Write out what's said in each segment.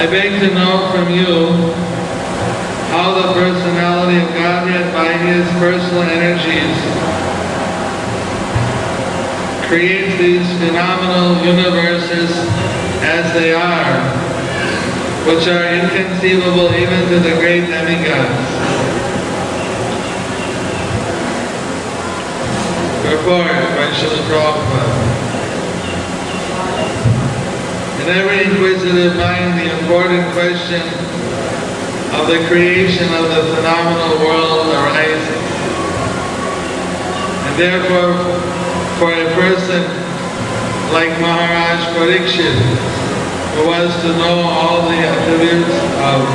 I beg to know from you how the personality of Godhead by His personal energies creates these phenomenal universes as they are, which are inconceivable even to the great demigods. Report by Srila Prabhupada. In every inquisitive mind, the important question of the creation of the phenomenal world arises. And therefore, for a person like Maharaja Parikshit, who wants to know all the attributes of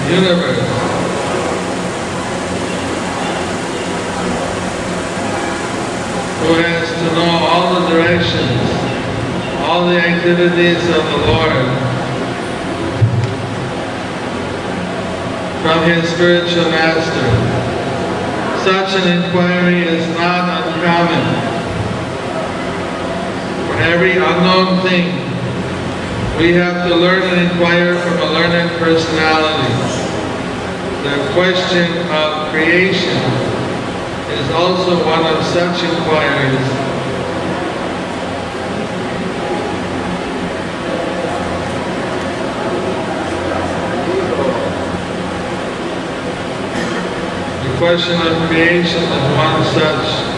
the universe, who has to know all the directions, all the activities of the Lord from his spiritual master. Such an inquiry is not uncommon. For every unknown thing, we have to learn and inquire from a learned personality. The question of creation is also one of such inquiries. The question of creation is one such.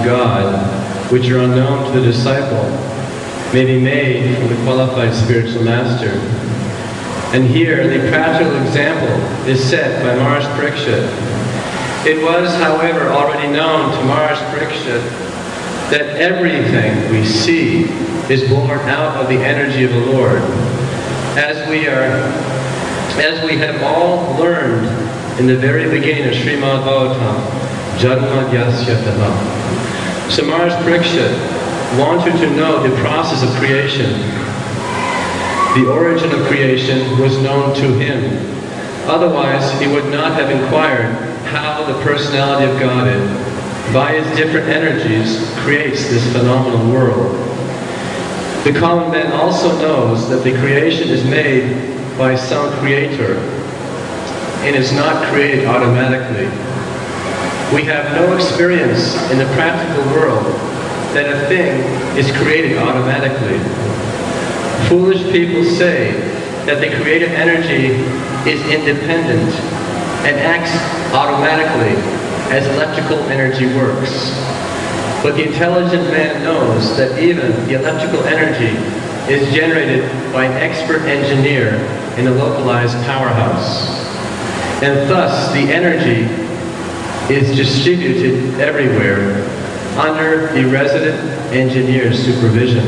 God, which are unknown to the disciple, may be made from the qualified spiritual master. And here the practical example is set by Maharaj Parikshit. It was, however, already known to Maharaj Parikshit that everything we see is born out of the energy of the Lord. As we have all learned in the very beginning of Srimad Bhagavatam, Janma Yasya Taha. So Maharaj Parikshit wanted to know the process of creation. The origin of creation was known to him. Otherwise, he would not have inquired how the personality of Godhead, by its different energies, creates this phenomenal world. The common man also knows that the creation is made by some creator and is not created automatically. We have no experience in the practical world that a thing is created automatically. Foolish people say that the creative energy is independent and acts automatically as electrical energy works. But the intelligent man knows that even the electrical energy is generated by an expert engineer in a localized powerhouse. And thus the energy is distributed everywhere under the resident engineer's supervision.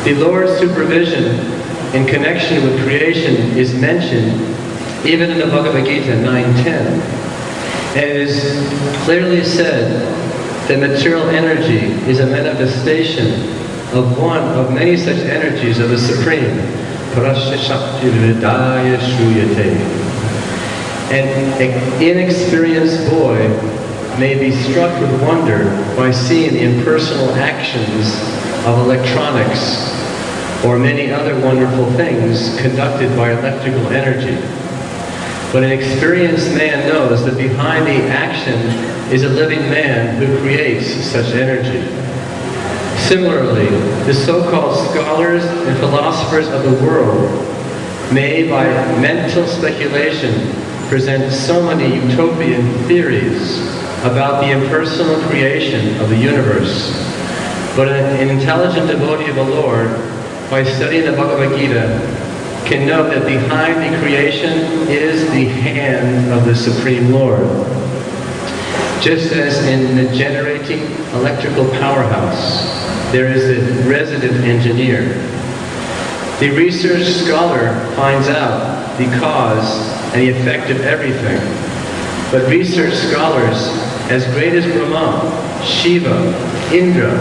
The Lord's supervision in connection with creation is mentioned even in the Bhagavad Gita 9:10. And it is clearly said that material energy is a manifestation of one of many such energies of the Supreme. An inexperienced boy may be struck with wonder by seeing the impersonal actions of electronics or many other wonderful things conducted by electrical energy. But an experienced man knows that behind the action is a living man who creates such energy. Similarly, the so-called scholars and philosophers of the world may, by mental speculation, present so many utopian theories about the impersonal creation of the universe. But an intelligent devotee of the Lord, by studying the Bhagavad Gita, can know that behind the creation is the hand of the Supreme Lord. Just as in the generating electrical powerhouse, there is a resident engineer. The research scholar finds out the cause and the effect of everything. But research scholars, as great as Brahma, Shiva, Indra,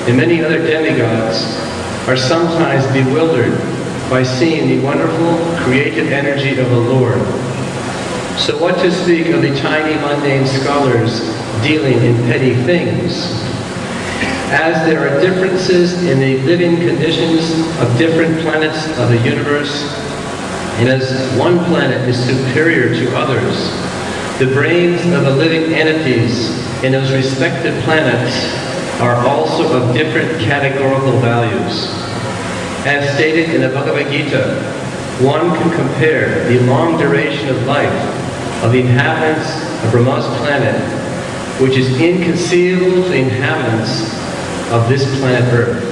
and many other demigods, are sometimes bewildered by seeing the wonderful creative energy of the Lord. So what to speak of the tiny mundane scholars dealing in petty things? As there are differences in the living conditions of different planets of the universe, and as one planet is superior to others, the brains of the living entities in those respective planets are also of different categorical values. As stated in the Bhagavad Gita, one can compare the long duration of life of the inhabitants of Brahma's planet, which is inconceivable to the inhabitants of this planet Earth,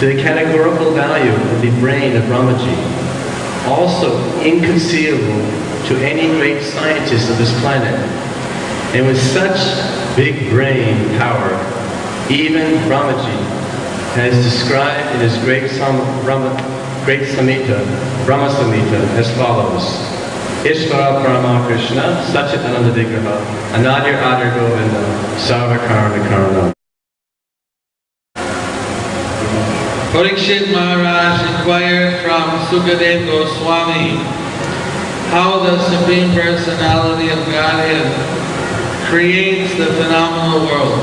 to the categorical value of the brain of Brahmaji, also inconceivable to any great scientist of this planet. And with such big brain power, even Brahmaji has described in his great Brahma Samhita as follows: Ishvara Parama Krishna, Satchit Ananda Vigraha, Anadir Adar Govinda, Sarva Karana Karana. Parikshit Maharaj inquired from Sukadeva Goswami how the Supreme Personality of Godhead creates the phenomenal world.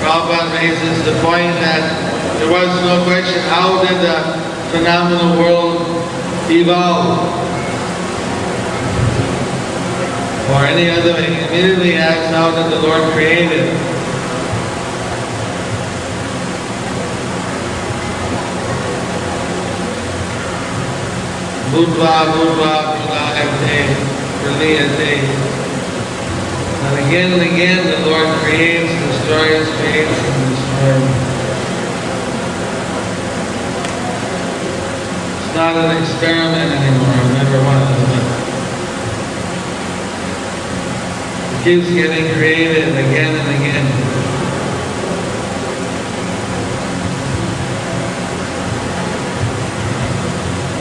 Prabhupada raises the point that there was no question, how did the phenomenal world evolve? Or any other way. He immediately asks, how did the Lord create it? Budva, Budva, Praliyate, Again and again the Lord creates, destroys, creates and destroys. It's not an experiment anymore, it never was. It keeps getting created again and again.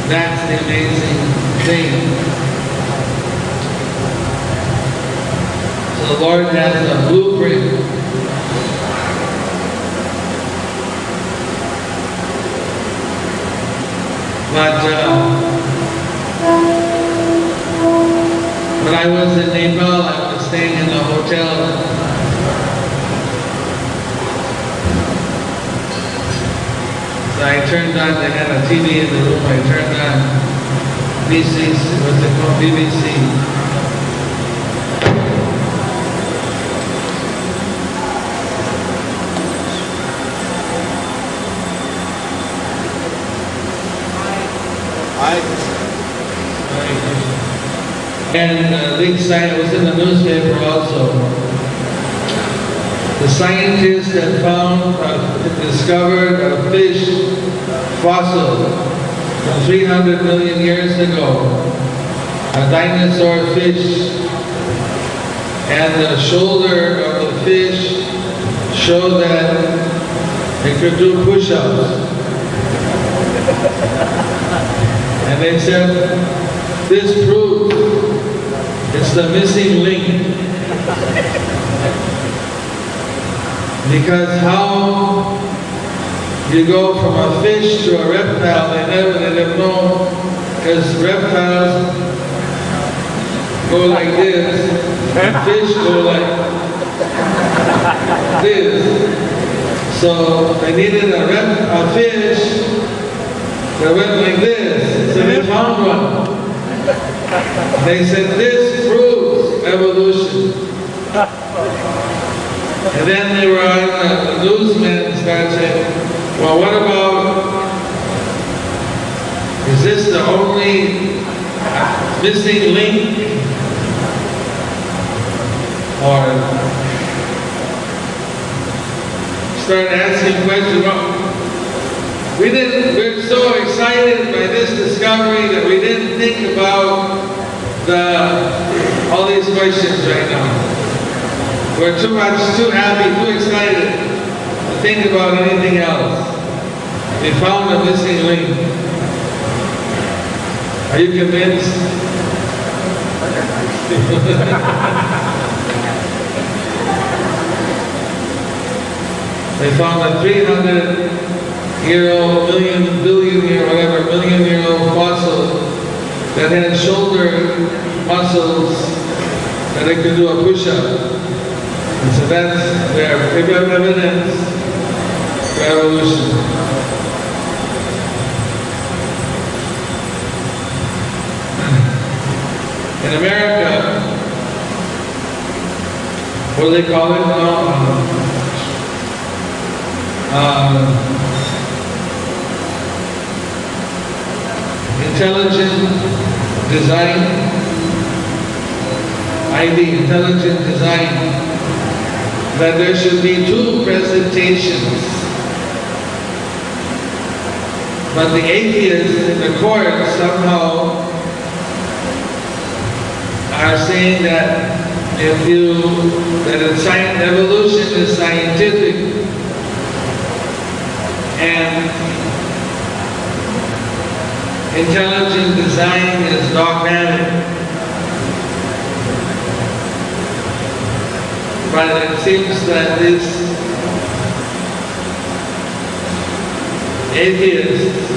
That's the amazing thing. So the Lord has a blueprint. But when I was in Nepal, I was staying in a hotel. So I turned on, they had a TV in the room, I turned on what's it called, BBC. And big science was in the newspaper also. The scientists had discovered a fish fossil from 300 million years ago, a dinosaur fish, and the shoulder of the fish showed that it could do push-ups. And they said, this proves it's the missing link. Because how you go from a fish to a reptile, they never know, because reptiles go like this, and fish go like this. So they needed a fish that went like this, so they found one. They said, this proves evolution. And then they were on the newsmen started saying, well, what about, is this the only missing link? Or start asking questions. Well, we're so excited by this discovery that we didn't think about all these questions right now. We're too happy, too excited to think about anything else. We found a missing link. Are you convinced? They found a 300-year-old, million-year-old fossil that had shoulder muscles that it could do a push-up. And so that's their evidence for evolution. In America, what do they call it now? Intelligent design, intelligent design, that there should be two presentations. But the atheists in the court somehow are saying that evolution is scientific and intelligent design is dogmatic. But it seems that this atheists,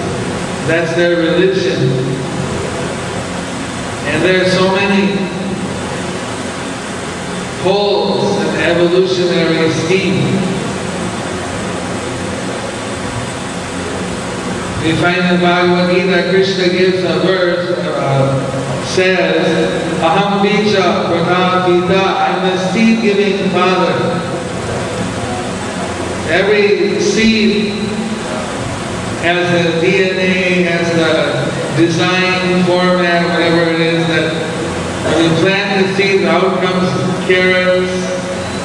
that's their religion. And there are so many holes in the evolutionary scheme. We find in Bhagavad Gita, Krishna gives a verse, says, Aham Bija Pradha Pita, I'm the seed-giving father. Every seed has the DNA, has the design, format, whatever it is, that when you plant the seed, the outcomes carrots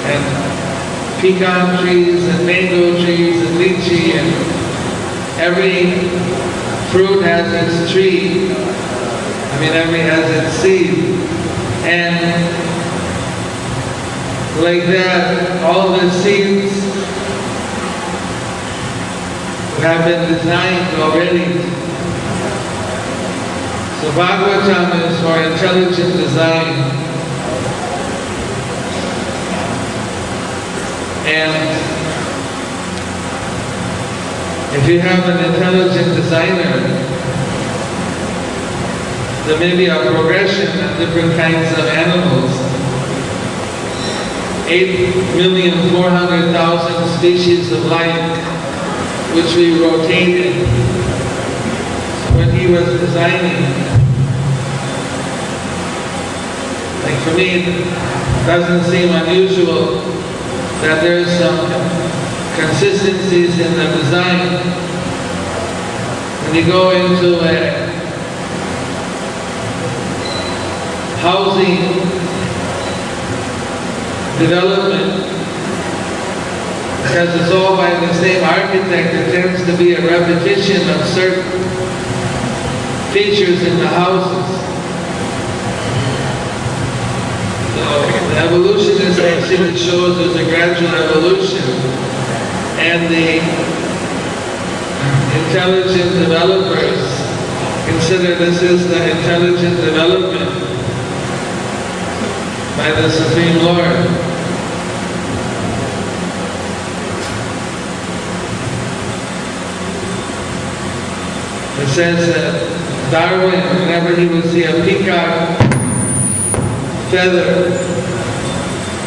and pecan trees and mango trees and lychee, and every fruit has its tree. Every has its seed. And like that, all the seeds have been designed already. So Bhagavatam is for intelligent design. And if you have an intelligent designer, there may be a progression of different kinds of animals. 8,400,000 species of life, which we rotated when he was designing. Like for me, it doesn't seem unusual that there's some consistencies in the design. When you go into a housing development, because it's all by the same architect, there tends to be a repetition of certain features in the houses. So the evolutionist actually shows there's a gradual evolution, and the intelligent developers consider this is the intelligent development by the Supreme Lord. It says that Darwin, whenever he would see a peacock feather,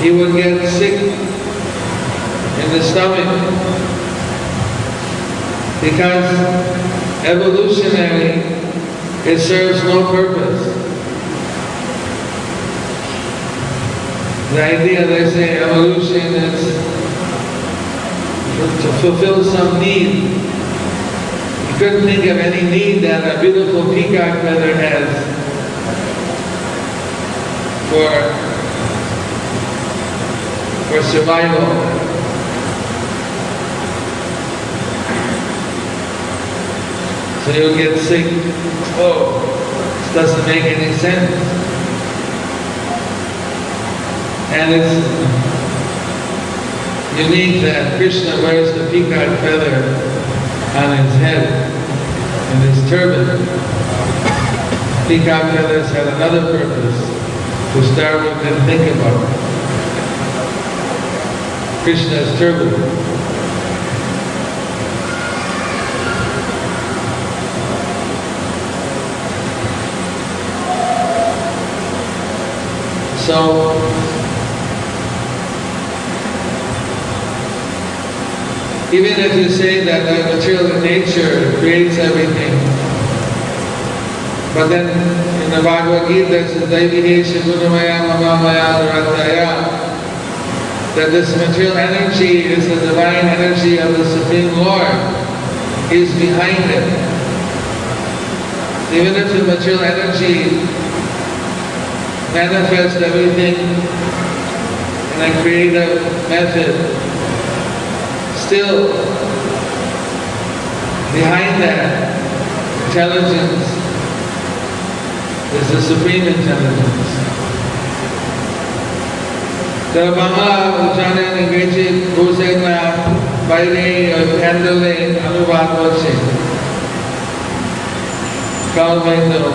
he would get sick in the stomach, because evolutionary, it serves no purpose. The idea, they say, evolution is to fulfill some need. You couldn't think of any need that a beautiful peacock feather has for survival. So you'll get sick. Oh, this doesn't make any sense. And it's unique that Krishna wears the peacock feather on his head, in his turban. Peacock feathers had another purpose, which Darwin didn't think about. Krishna's turban. So, even if you say that the material nature creates everything, but then in the Bhagavad Gita it says, that this material energy is the divine energy of the Supreme Lord. He's behind it. Even if the material energy manifests everything in a creative method, still, behind that intelligence is the supreme intelligence. The Bangla Uchana Ningrechi Bhusena Baile Handle Anubad Vache Kalmaito.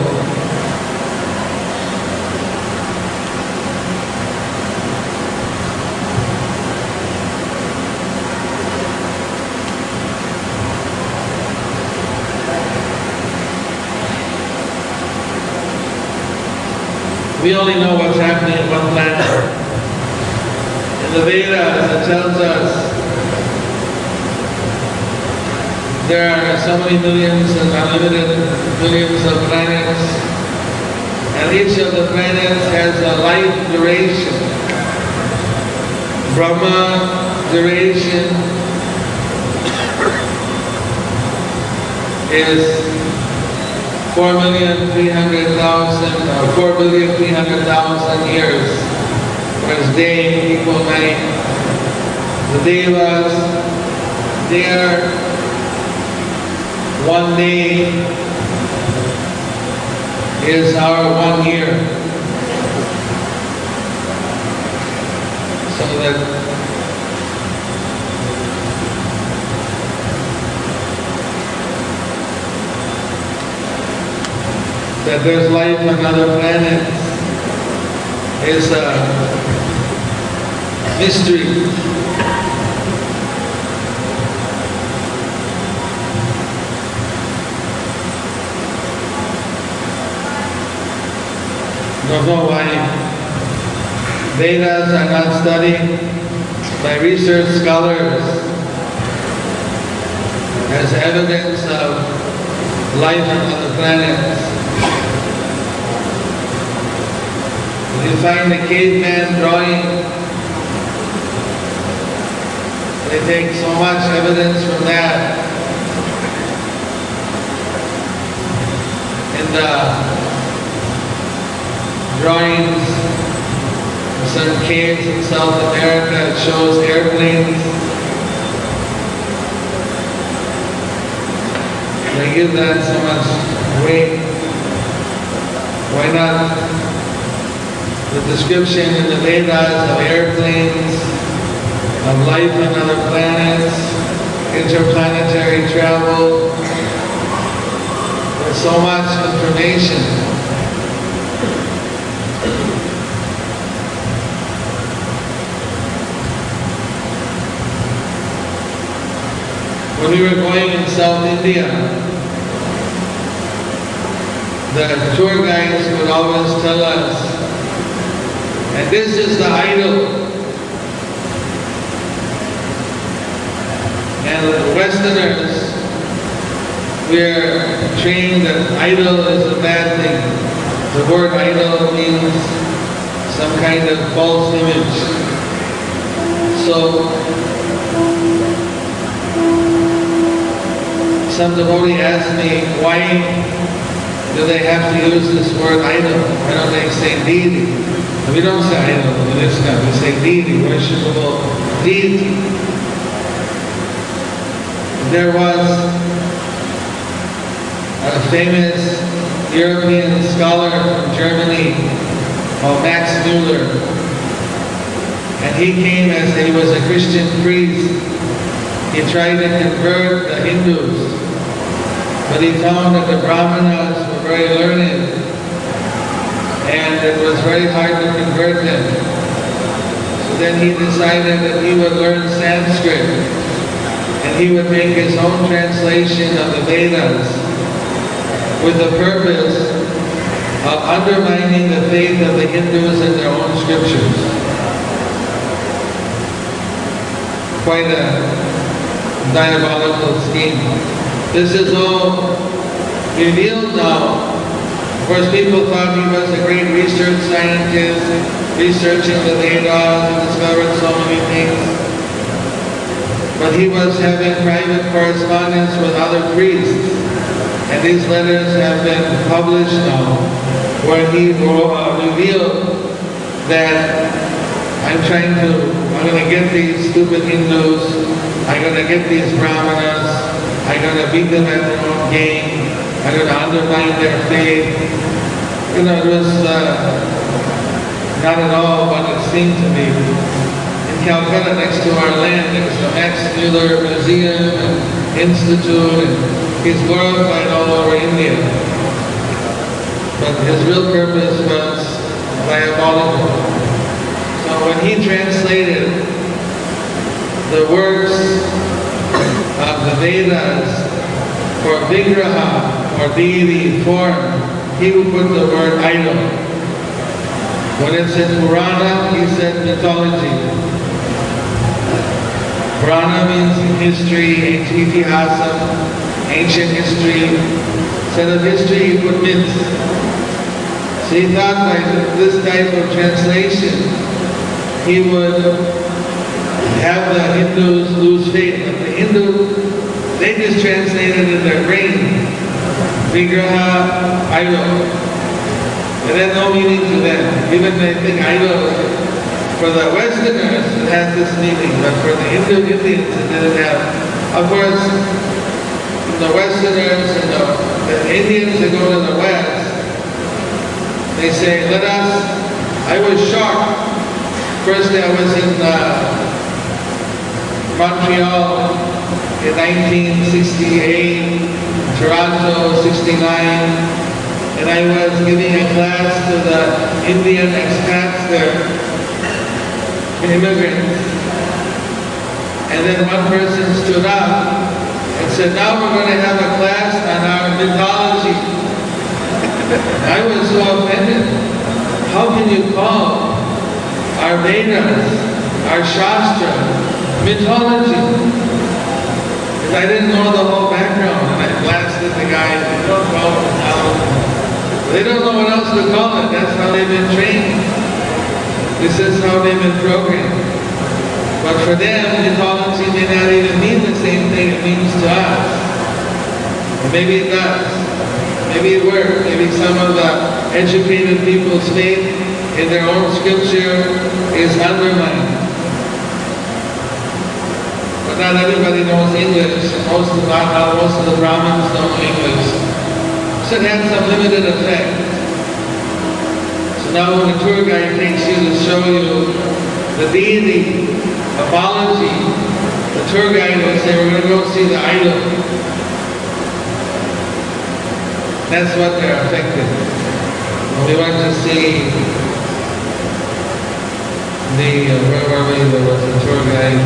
We only know what's happening in one planet. In the Vedas, it tells us there are so many millions and unlimited millions of planets, and each of the planets has a life duration. Brahma duration is 4,300,000 or 4,300,000 years. There's day equal night. The Devas, their one day is our 1 year. So that there's life on other planets is a mystery. Don't know why Vedas are not studied by research scholars as evidence of life on other planets. You find the caveman drawing, they take so much evidence from that. In the drawings of some caves in South America, it shows airplanes. They give that so much weight. Why not the description in the Vedas of airplanes, of life on other planets, interplanetary travel? There's so much information. When we were going in South India, the tour guides would always tell us, and this is the idol. And the Westerners, we're trained that idol is a bad thing. The word idol means some kind of false image. So, some devotee asked me, why do they have to use this word idol? Why don't they say deity? And we don't say idol in this time, we say deity, worshipable deity. There was a famous European scholar from Germany called Max Muller. And he came as he was a Christian priest. He tried to convert the Hindus, but he found that the Brahmanas were very learned, and it was very hard to convert them. So then he decided that he would learn Sanskrit, and he would make his own translation of the Vedas with the purpose of undermining the faith of the Hindus in their own scriptures. Quite a diabolical scheme. This is all revealed now. Of course, people thought he was a great research scientist, researching the Vedas and discovered so many things. But he was having private correspondence with other priests. And these letters have been published now, where he revealed that I'm going to get these stupid Hindus, I'm going to get these Brahmanas, I'm going to beat them at their own game, I'm going to undermine their faith. You know, it was not at all what it seemed to be. In Calcutta, next to our land, there was the Max Muller Museum and Institute, and he's glorified all over India. But his real purpose was diabolical. So when he translated the works of the Vedas for Vigraha, or deity, form, he would put the word idol. When it's in Purana, he said mythology. Purana means history, itihasa, ancient history. Instead of history, he put myths. So he thought by this type of translation, he would have the Hindus lose faith. But the Hindus, they just translated in their brain, Vigraha, idol. It had no meaning to them. Even they think idol For the Westerners, it has this meaning, but for the Indo-Indians, it didn't have. Of course, the Westerners and the Indians that go to the West, they say, I was shocked. First I was in Montreal in 1968, Toronto 69, and I was giving a class to the Indian expats there, immigrants. And then one person stood up and said, now we're going to have a class on our mythology. I was so offended. How can you call our Vedas, our Shastra, mythology? Because I didn't know the whole background, and I blasted the guy, they don't call it mythology. They don't know what else to call it. That's how they've been trained. This is how they've been programmed. But for them, mythology may not even mean the same thing it means to us. Or maybe it does. Maybe it works. Maybe some of the educated people's faith in their own scripture is undermined. But not everybody knows English. Most of the Brahmins know English. So it has some limited effect. So now when the tour guide takes you to show you the deity, apology, the tour guide will say, we're going to go see the idol. That's what they're affected. When we went to see where were we? There was a tour guide.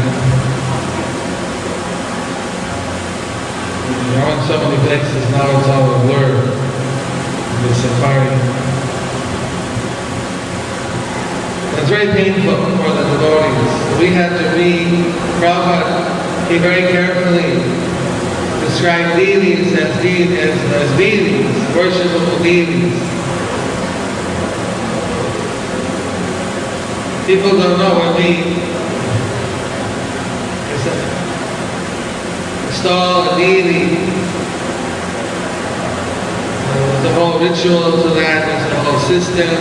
I went so many places, now it's all a blur. The safari. It's very painful for the devotees. We had to read Prabhupada. He very carefully described deities as deities, worshipable deities. People don't know what we install a deity. There's a whole ritual to that, there's a whole system.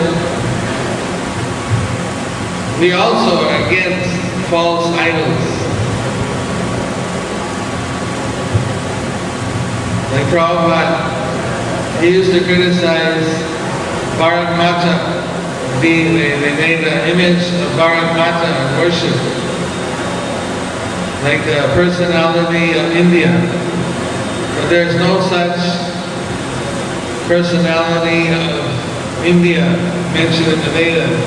We also are against false idols. Like Prabhupada, he used to criticize Bharat Mata. They made an image of Bharat Mata and worship, like the personality of India. But there's no such personality of India mentioned in the Vedas.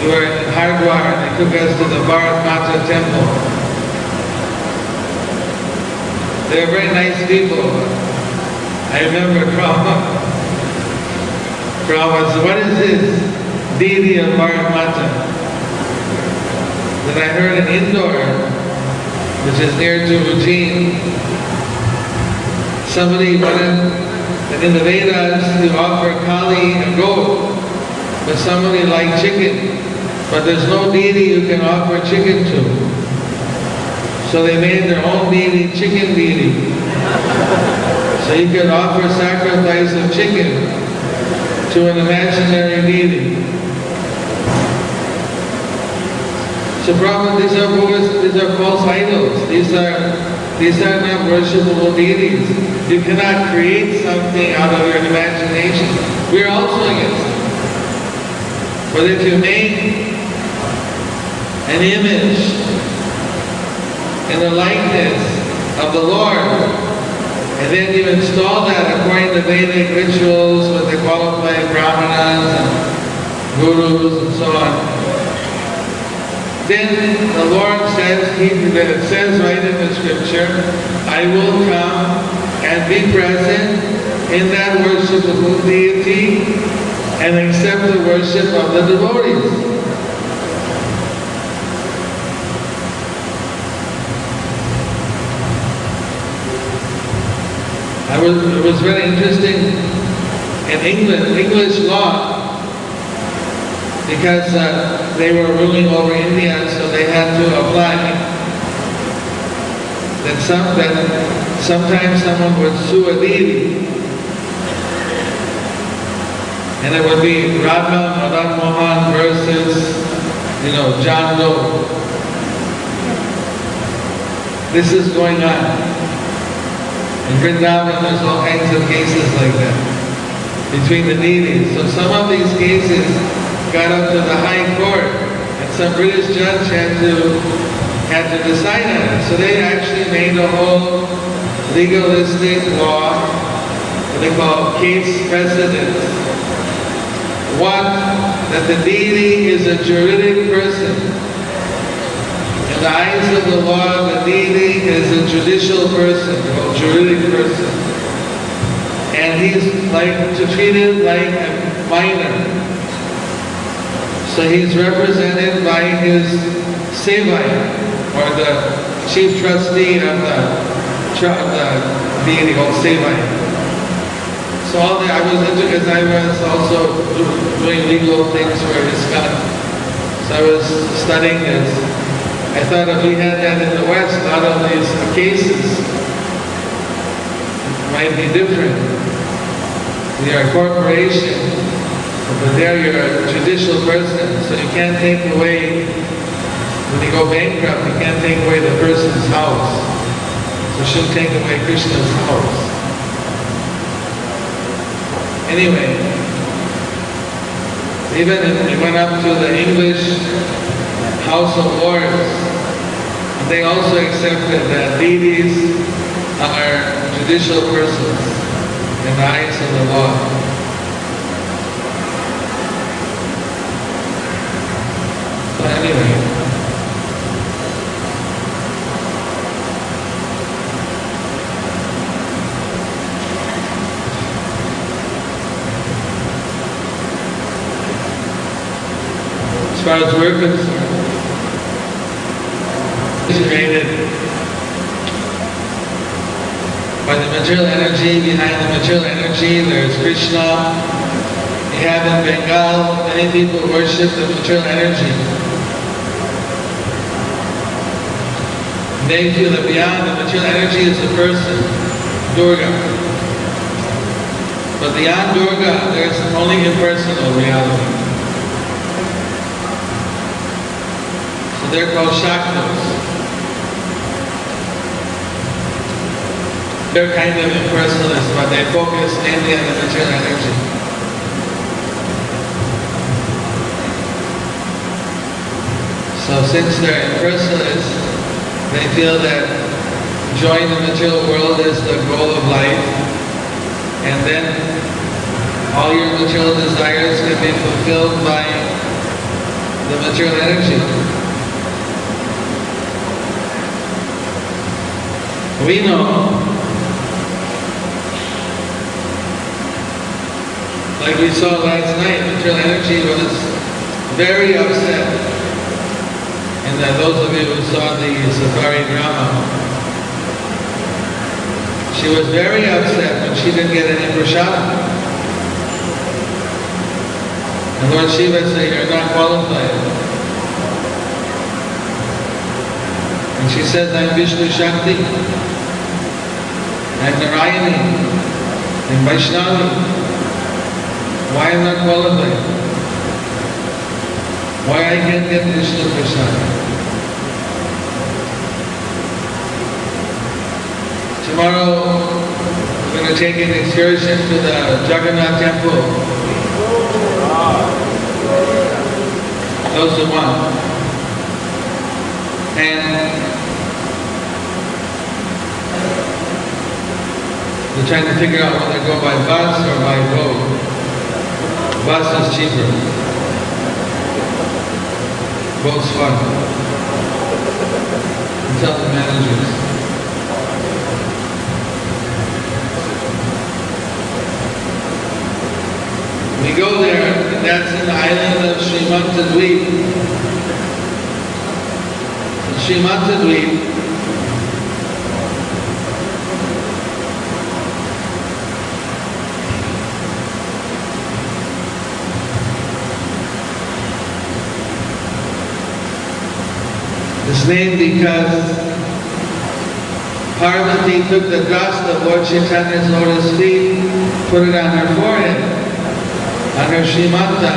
We were in Hardwar and they took us to the Bharat Mata temple. They were very nice people. I remember Prabhupada said, what is this deity of Bharat Mata? That I heard in Indore, which is near to Ujjain, somebody wanted, and in the Vedas you offer Kali a goat, but somebody liked chicken. But there's no deity you can offer chicken to. So they made their own deity, chicken deity. So you could offer sacrifice of chicken to an imaginary deity. So Prabhupada, these are false idols. These are not worshipable deities. You cannot create something out of your imagination. We are also against it. But if you make an image in the likeness of the Lord, and then you install that according to Vedic rituals with the qualified brahmanas and gurus and so on, then the Lord says, it says right in the scripture, I will come and be present in that worshipable deity and accept the worship of the devotees. It was very interesting in England, English law, because they were ruling over India, so they had to apply that sometimes someone would sue a deity. And it would be Radha Madan Mohan versus, John Doe. This is going on. In Vrindavan, there's all kinds of cases like that between the deities. So some of these cases got up to the High Court, and some British judge had to decide on it. So they actually made a whole legalistic law, what they call case precedent. One, that the deity is a juridic person. In the eyes of the law, the deity is a judicial person, or juridic person. And he's treated like a minor. So he's represented by his sevai, or the chief trustee of the deity, called sevai. So I was into, because I was also doing legal things for ISKCON. So I was studying this. I thought if we had that in the West, a lot of these cases might be different. We are a corporation, but there you're a judicial person, so you can't take away, when you go bankrupt, you can't take away the person's house. So you shouldn't take away Krishna's house. Anyway, even if we went up to the English House of Lords, they also accepted that deities are judicial persons in the eyes of the law. So anyway, as far as we're concerned, it's created by the material energy. Behind the material energy, there's Krishna. You have in Bengal, many people worship the material energy. They feel that beyond the material energy is the person, Durga. But beyond Durga, there's only impersonal reality. They're called Shaktas. They're kind of impersonalists, but they focus mainly on the material energy. So since they're impersonalists, they feel that enjoying the material world is the goal of life, and then all your material desires can be fulfilled by the material energy. We know, like we saw last night, material energy was very upset. And those of you who saw the safari drama, she was very upset when she didn't get any prasada. And Lord Shiva said, "You're not qualified." And she says, "I'm Vishnu Shakti. I'm Narayani, and Vaishnavi. Why am I not qualified? Why I can't get Vishnu Prasad?" Tomorrow, we're going to take an excursion to the Jagannath Temple. Those who want. And we're trying to figure out whether to go by bus or by boat. Bus is cheaper. Boat's fun. Tell the managers. We go there, and that's in the island of Srimantadweep. Srimantadweep is named because Parvati took the dust of Lord Chaitanya's lotus feet, put it on her forehead. on her Srimanta,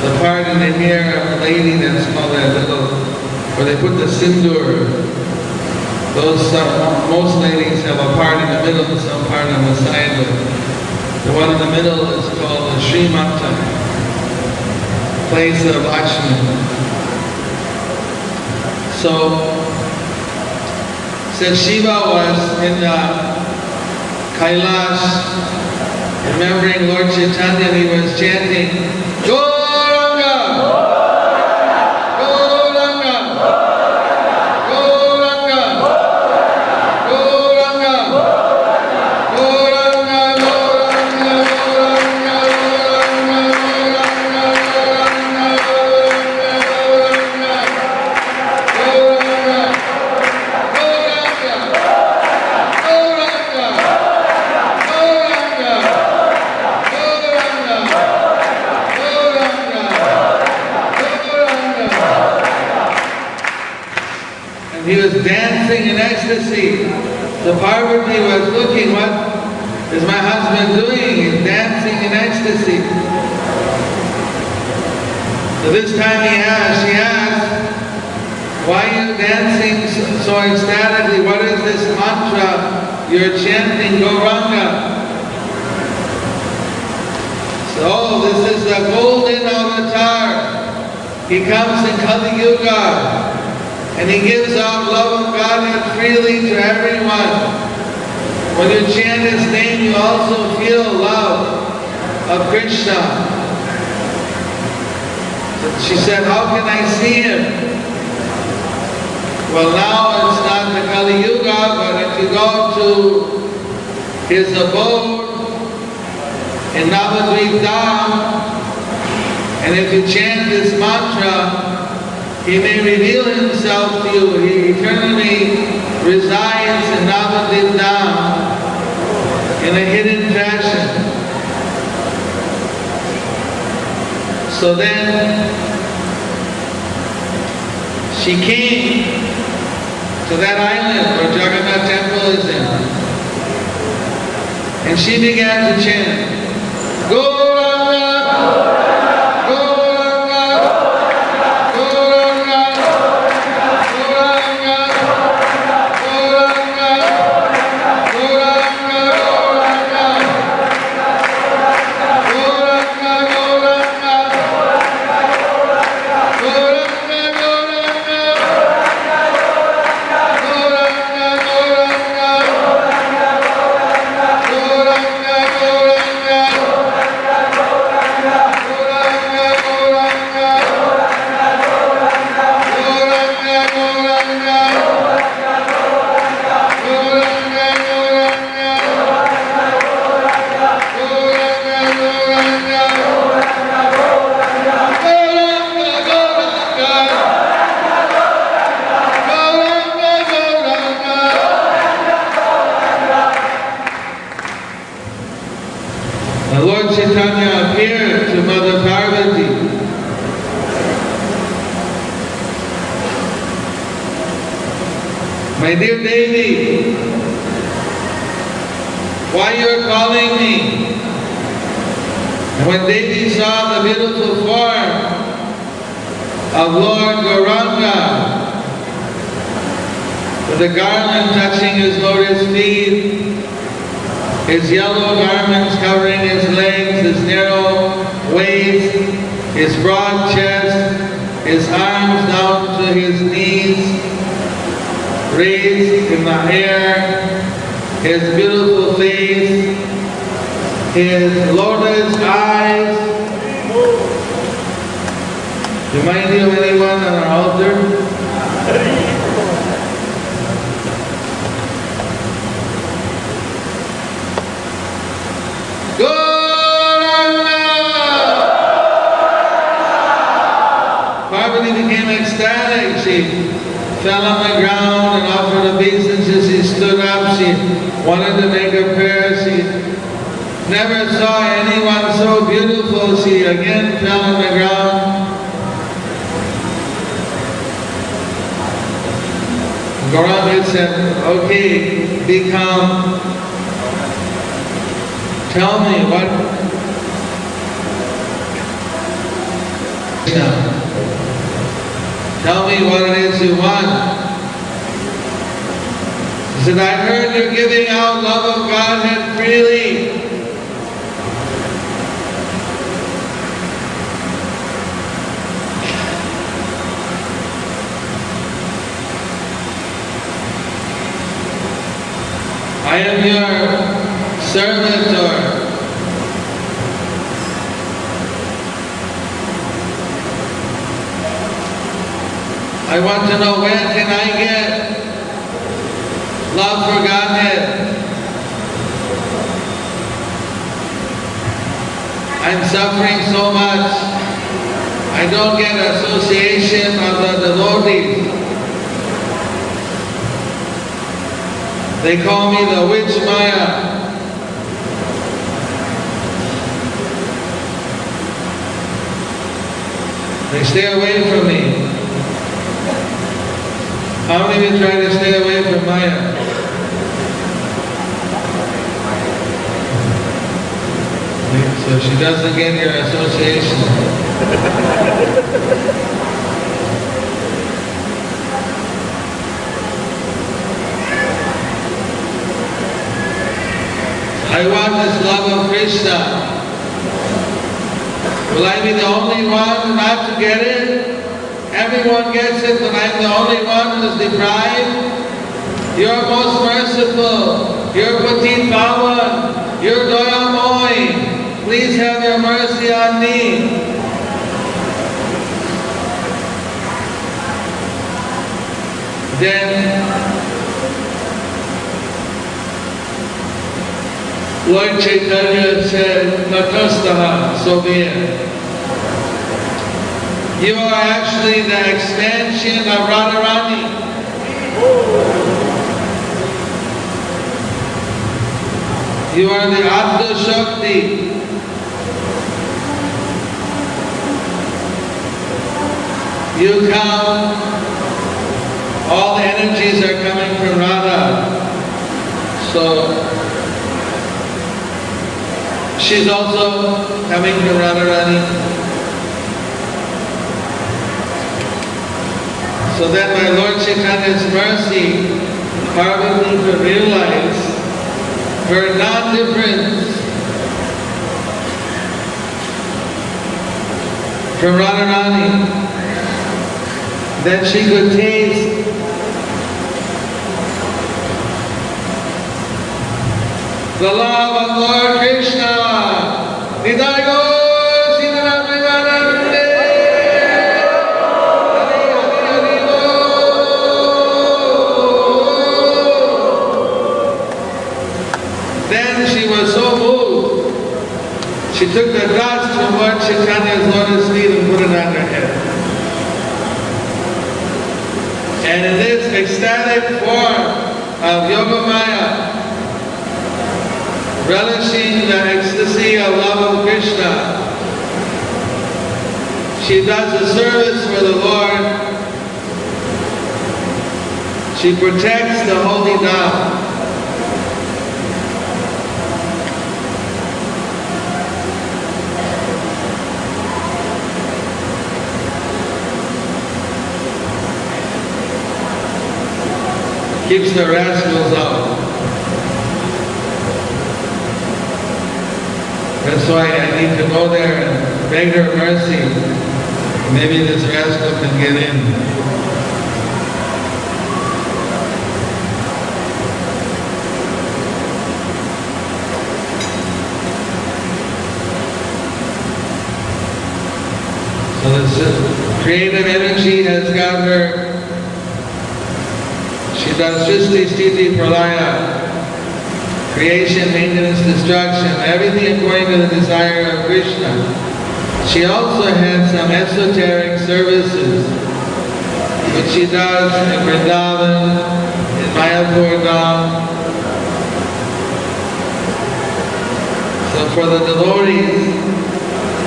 the part in the hair of a lady that's called that little, where they put the sindoor. Those, most ladies have a part in the middle and some part on the side, but the one in the middle is called the Srimanta, place of Lakshmi. So, said Shiva was in Kailash, remembering Lord Chaitanya, he was chanting, Gauranga! Gauranga! Gauranga! Gauranga! Gauranga! Gauranga! He was dancing in ecstasy. So Parvati was looking, what is my husband doing? He's dancing in ecstasy. So this time she asked, why are you dancing so ecstatically? What is this mantra you're chanting, Gauranga? So this is the golden avatar. He comes in Kali Yuga. And he gives out love of God freely to everyone. When you chant his name, you also feel love of Krishna. She said, how can I see him? Well, now it's not the Kali Yuga, but if you go to his abode in Navadvip Dham, and if you chant this mantra, he may reveal himself to you. He eternally resides in Navadvip Dham in a hidden fashion. So then she came to that island where Jagannath temple is in. And she began to chant, Gauranga! Lord Chaitanya appeared to Mother Parvati. My dear Devi, why you are calling me? And when Devi saw the beautiful form of Lord Gauranga, with the garland touching his lotus feet, his yellow garments covering his legs, his narrow waist, his broad chest, his arms down to his knees, raised in the air, his beautiful face, his lotus eyes. Remind you of anyone on our altar? Parvati became ecstatic. She fell on the ground and offered obeisances. She stood up. She wanted to make a prayer. She never saw anyone so beautiful. She again fell on the ground. Gauranga said, okay, be calm. Tell me, Krishna. Tell me what it is you want. He said, I heard you're giving out love of Godhead freely. I am your servitor. I want to know when can I get love for Godhead. I'm suffering so much. I don't get association of the devotees. They call me the witch Maya. They stay away from me. How many of you try to stay away from Maya? So she doesn't get your association. I want this love of Krishna. Will I be the only one not to get it? Everyone gets it, but I'm the only one who is deprived. You're most merciful. You're Patit Pawan. You're Dayamoy. Please have your mercy on me. Then Lord Chaitanya said, Tatastaha, so be it. You are actually the expansion of Radharani. You are the Adda Shakti. You come, all the energies are coming from Radha. So, she's also coming from Radharani. So that by Lord Chaitanya's mercy, Parvati could realize her non-difference from Radharani. Then she could taste the love of Lord Krishna. Nidai Gaur Sridhar Premanande. Then she was so moved, she took the dust from Lord Chaitanya's lotus feet and put it on her head. And in this ecstatic form of Yogamaya, relishing the ecstasy of love of Krishna, she does a service for the Lord. She protects the holy Dham. Keeps the rascals out. That's why I need to go there and beg her mercy. Maybe this rascal can get in. So this creative energy has got her. She does Srishti, Sthiti, Pralaya. Creation, maintenance, destruction, everything according to the desire of Krishna. She also had some esoteric services, which she does in Vrindavan, in Mayapur Dham. So for the devotees,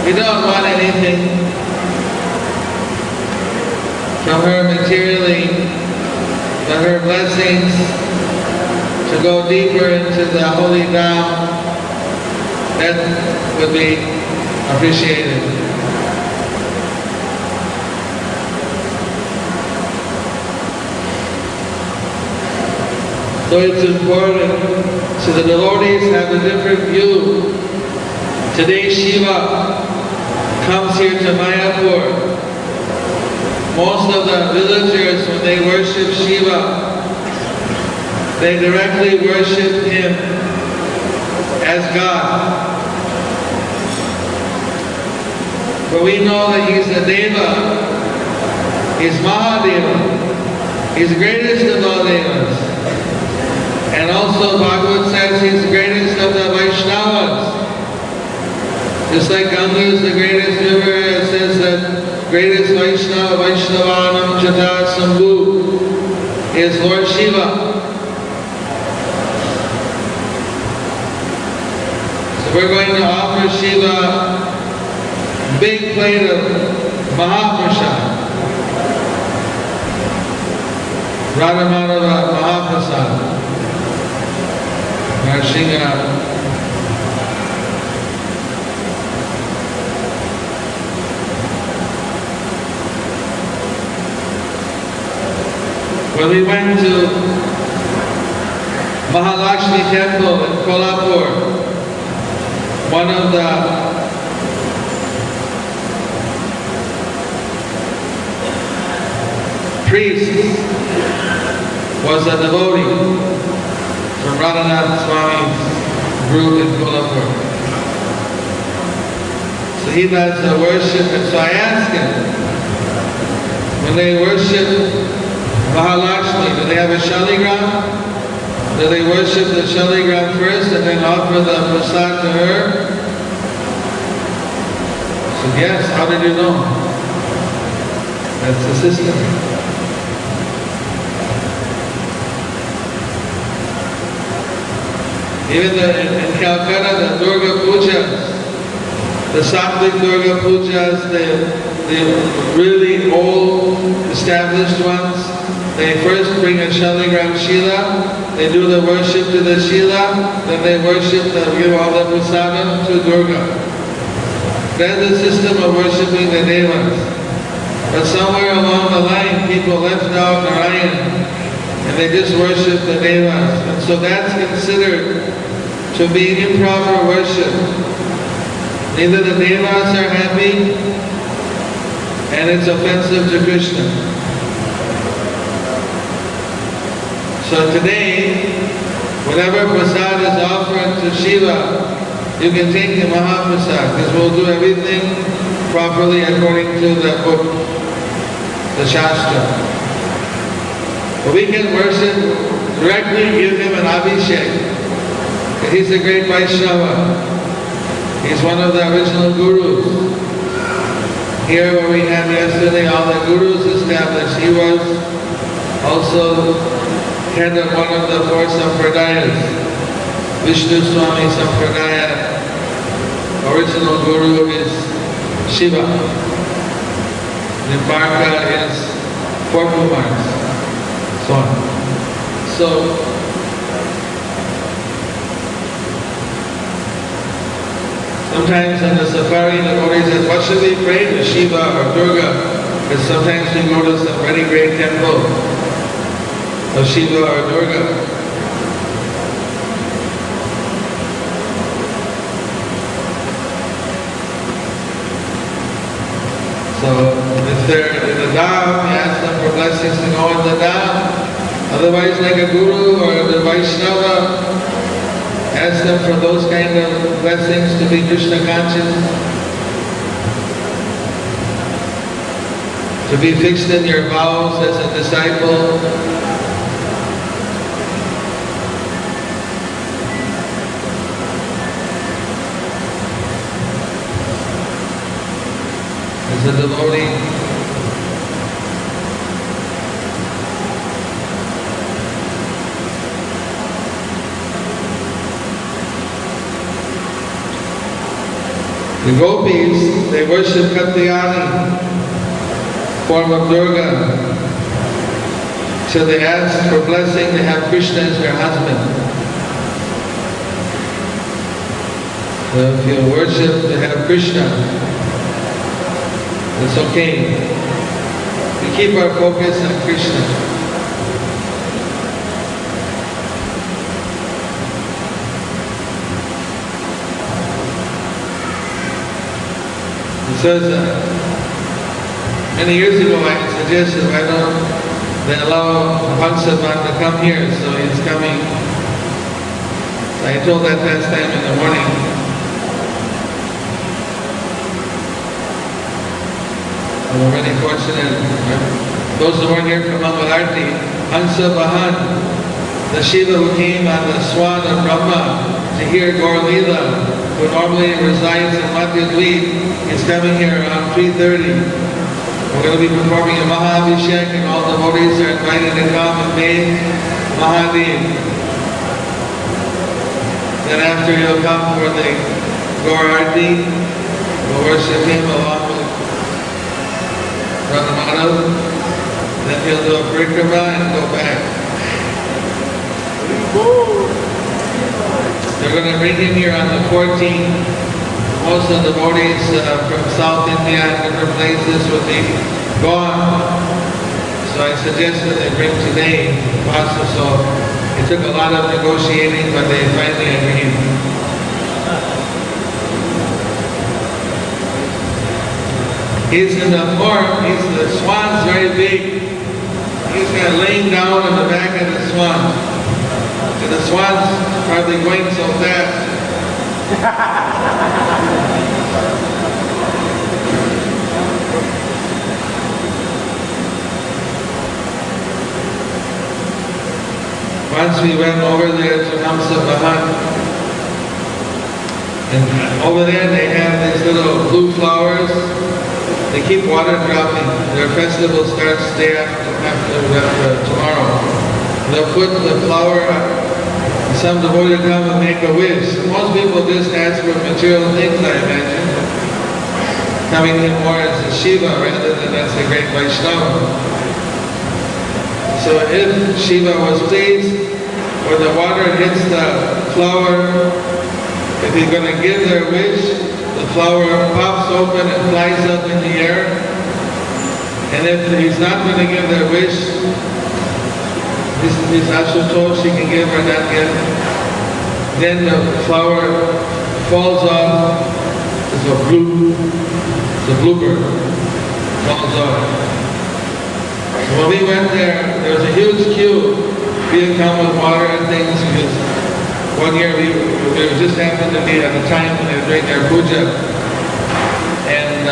we don't want anything from her materially, but her blessings to go deeper into the holy Dham, that would be appreciated. So it's important. So the devotees have a different view. Today Shiva comes here to Mayapur. Most of the villagers, when they worship Shiva, they directly worship him as God. But we know that he's a Deva. He's Mahadeva. He's the greatest of all Devas. And also Bhagavad says he's the greatest of the Vaishnavas. Just like Ganga is the greatest river, it says that greatest Vaishnava, Vaishnavanam Jata Sambhu, is Lord Shiva. So we're going to offer Shiva a big plate of Mahaprasad. Radhamadava Mahaprasad. Narsingha. When we went to Mahalakshmi Temple in Kolhapur, one of the priests was a devotee from Radhanath Swami's group in Kolhapur. So he does the worship, and so I asked him, when they worship Mahalakshmi, do they have a shaligram? Do they worship the shaligram first and then offer the prasad to her? So yes, how did you know? That's the system. Even in Calcutta, the Durga Pujas, the Sattvic Durga Pujas, the really old established ones, they first bring a shaligram Shila, they do the worship to the Shila, then they worship, give all the prasadam to Durga. That's the system of worshipping the Devas. But somewhere along the line, people left out Narayan, and they just worship the Devas. And so that's considered to be improper worship. Neither the Devas are happy, and it's offensive to Krishna. So today, whatever prasad is offered to Shiva, you can take the Mahaprasad, because we'll do everything properly according to the book, the Shastra. But we can worship directly, give him an Abhishek. He's a great Vaishnava. He's one of the original gurus. Here where we had yesterday all the gurus established, he was also head of one of the four sampradayas. Vishnu Swami Sampradaya, original guru is Shiva. Nimbarka is Porcupines. So on. So, sometimes in the safari, the devotee says, what should we pray to, Shiva or Durga? Because sometimes we go to some very great temple of Shiva or Durga. So if they're in the dham, you ask them for blessings to go in the dham. Otherwise, like a guru or the Vaishnava, ask them for those kind of blessings to be Krishna conscious, to be fixed in your vows as a disciple. As a devotee. The gopis, they worship Katyayani, form of Durga. So they ask for blessing to have Krishna as their husband. So if you worship to have Krishna, it's okay. We keep our focus on Krishna. So many years ago I suggested why don't they allow Hansaban to come here, so he's coming. So I told that last time in the morning. I'm already fortunate. Those who weren't here from Mangalarti, Hansa Bahan, the Shiva who came on the swan of Brahma to hear Gaur Leela, who normally resides in Madhya Dweep, is coming here around 3:30. We're going to be performing a Mahabhishek, and all devotees are invited to come and make Mahadev. Then after he'll come for the Gaur Arti, we'll worship him along with Radha Madhav. Then he'll do a parikrama and go back. They're going to bring him here on the 14th. Most of the devotees from South India and different places will be gone. So I suggested they bring today, Vyasa. So it took a lot of negotiating, but they finally agreed. He's in the form, the swan's very big. He's kind of laying down in the back of the swan. And the swan's hardly going so fast. Once we went over there to Namsa Bahan, and over there they have these little blue flowers. They keep water dropping. Their festival starts day after tomorrow. They'll put the flower up. Some devotee come and make a wish. Most people just ask for material things, I imagine. Coming in more as a Shiva rather than as a great Vaishnava. So if Shiva was pleased, when the water hits the flower, if he's going to give their wish, the flower pops open and flies up in the air. And if he's not going to give their wish, this ashutosh he can give or not give, then the flower falls off. It's a blooper. Falls off. So when we went there was a huge queue. We had come with water and things because one year we just happened to be at a time when they were doing their puja, and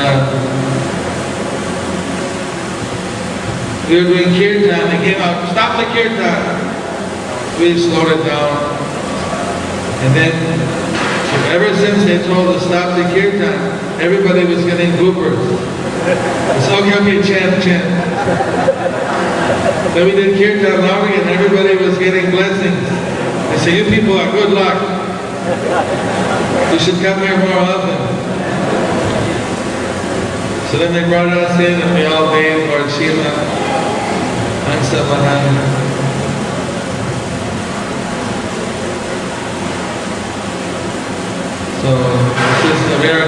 we were doing kirtan. They came out, stop the kirtan. We slowed it down, and then ever since they told us stop the kirtan, everybody was getting bloopers. It's okay, chant. Then we did kirtan loud again, everybody was getting blessings. They say, you people are good luck. You should come here more often. So then they brought us in and we all bathed Lord Shiva, Hansa Bahan. So this is the very